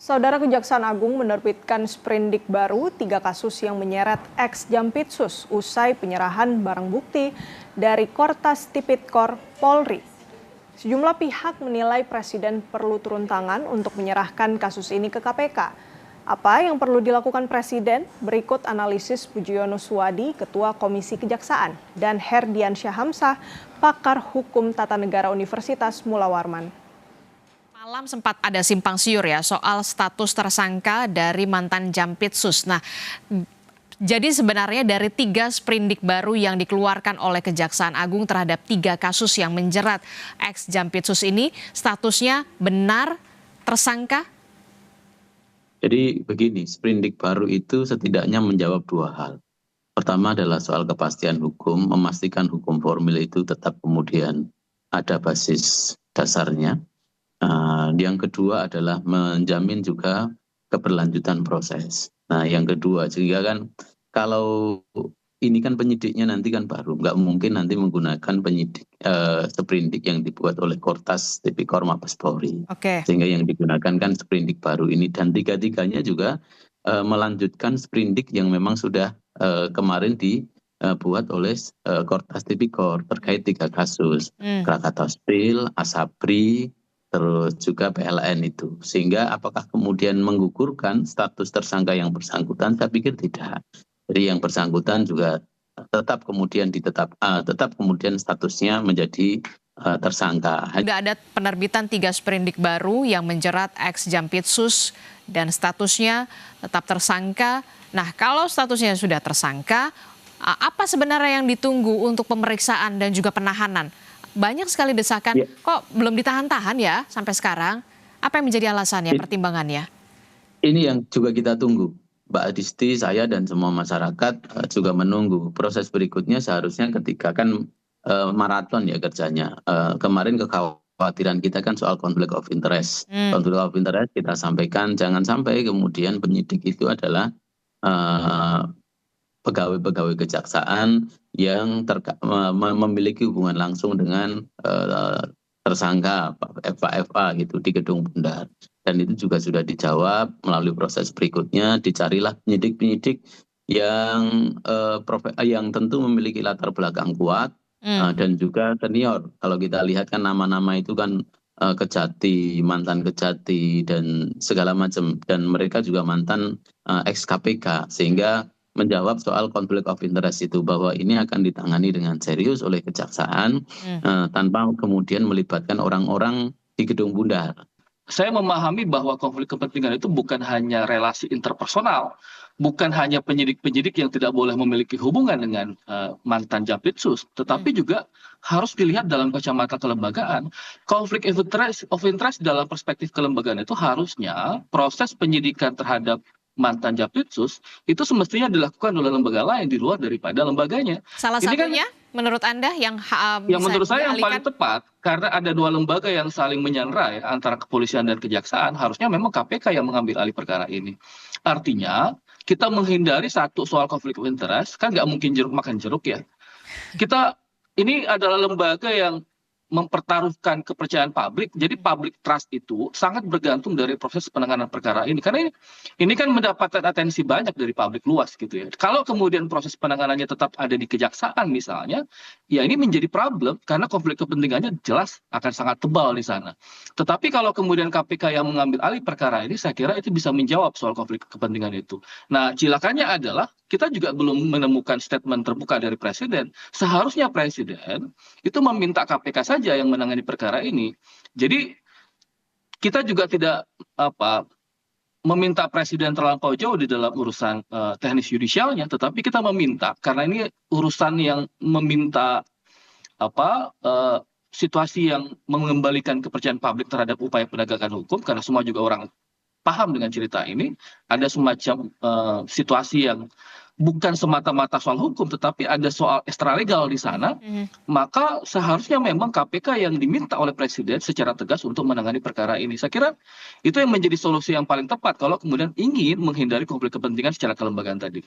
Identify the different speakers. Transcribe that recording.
Speaker 1: Saudara Kejaksaan Agung menerbitkan sprindik baru 3 kasus yang menyeret ex-Jampitsus usai penyerahan barang bukti dari Kortas Tipikor Polri. Sejumlah pihak menilai Presiden perlu turun tangan untuk menyerahkan kasus ini ke KPK. Apa yang perlu dilakukan Presiden? Berikut analisis Pujiono Suwadi, Ketua Komisi Kejaksaan, dan Herdian Syahamsah, pakar hukum tata negara Universitas Mula Warman.
Speaker 2: Malam sempat ada simpang siur ya soal status tersangka dari mantan Jampitsus. Nah, jadi sebenarnya dari 3 sprindik baru yang dikeluarkan oleh Kejaksaan Agung terhadap 3 kasus yang menjerat ex-Jampitsus ini, statusnya benar tersangka?
Speaker 3: Jadi begini, sprindik baru itu setidaknya menjawab 2 hal. Pertama adalah soal kepastian hukum, memastikan hukum formil itu tetap kemudian ada basis dasarnya. Yang kedua adalah menjamin juga keberlanjutan proses. Nah, yang kedua juga kan kalau ini kan penyidiknya nanti kan baru, nggak mungkin nanti menggunakan penyidik sprindik yang dibuat oleh Kortas Tipikor Mabes Polri. Sehingga yang digunakan kan sprindik baru ini, dan tiga-tiganya juga melanjutkan sprindik yang memang sudah kemarin dibuat oleh Kortas Tipikor terkait 3 kasus, Krakatau Steel, Asabri, terus juga PLN itu. Sehingga apakah kemudian menggugurkan status tersangka yang bersangkutan? Saya pikir tidak. Jadi yang bersangkutan juga tetap kemudian tetap kemudian statusnya menjadi tersangka.
Speaker 2: Nggak ada penerbitan 3 sprindik baru yang menjerat ex-Jampitsus dan statusnya tetap tersangka. Nah, kalau statusnya sudah tersangka, apa sebenarnya yang ditunggu untuk pemeriksaan dan juga penahanan? Banyak sekali desakan, kok belum ditahan-tahan ya sampai sekarang? Apa yang menjadi alasannya, pertimbangannya?
Speaker 3: Ini yang juga kita tunggu. Mbak Adisti, saya dan semua masyarakat juga menunggu. Proses berikutnya seharusnya ketika kan maraton ya kerjanya. Kemarin kekhawatiran kita kan soal konflik of interest. Konflik of interest kita sampaikan, jangan sampai kemudian penyidik itu adalah pegawai-pegawai kejaksaan yang memiliki hubungan langsung dengan tersangka FA gitu di Gedung Bundar. Dan itu juga sudah dijawab melalui proses berikutnya, dicarilah penyidik-penyidik yang tentu memiliki latar belakang kuat dan juga senior. Kalau kita lihat kan nama-nama itu kan Kejati, mantan Kejati dan segala macam, dan mereka juga mantan ex KPK, sehingga menjawab soal konflik of interest itu, bahwa ini akan ditangani dengan serius oleh kejaksaan tanpa kemudian melibatkan orang-orang di Gedung Bundar.
Speaker 4: Saya memahami bahwa konflik kepentingan itu bukan hanya relasi interpersonal, bukan hanya penyidik-penyidik yang tidak boleh memiliki hubungan dengan mantan Jampitsus, tetapi juga harus dilihat dalam kacamata kelembagaan. Konflik of interest dalam perspektif kelembagaan itu harusnya proses penyidikan terhadap mantan Jampitsus itu semestinya dilakukan oleh lembaga lain di luar daripada lembaganya.
Speaker 2: Salah
Speaker 4: Ini
Speaker 2: satunya menurut Anda yang
Speaker 4: menurut saya yang paling tepat, karena ada 2 lembaga yang saling menyandra ya, antara kepolisian dan kejaksaan, harusnya memang KPK yang mengambil alih perkara ini. Artinya kita menghindari satu soal konflik of interest, kan nggak mungkin jeruk makan jeruk ya. Ini adalah lembaga yang mempertaruhkan kepercayaan publik, jadi public trust itu sangat bergantung dari proses penanganan perkara ini, karena ini kan mendapatkan atensi banyak dari publik luas gitu ya. Kalau kemudian proses penanganannya tetap ada di kejaksaan misalnya, ya ini menjadi problem karena konflik kepentingannya jelas akan sangat tebal di sana. Tetapi kalau kemudian KPK yang mengambil alih perkara ini, saya kira itu bisa menjawab soal konflik kepentingan itu. Nah, cilakannya adalah kita juga belum menemukan statement terbuka dari Presiden. Seharusnya Presiden itu meminta KPK saja yang menangani perkara ini. Jadi kita juga tidak meminta Presiden terlampau jauh di dalam urusan teknis yudisialnya, tetapi kita meminta, karena ini urusan yang meminta situasi yang mengembalikan kepercayaan publik terhadap upaya penegakan hukum, karena semua juga orang paham dengan cerita ini, ada semacam situasi yang bukan semata-mata soal hukum, tetapi ada soal ekstralegal di sana, maka seharusnya memang KPK yang diminta oleh Presiden secara tegas untuk menangani perkara ini. Saya kira itu yang menjadi solusi yang paling tepat kalau kemudian ingin menghindari konflik kepentingan secara kelembagaan tadi.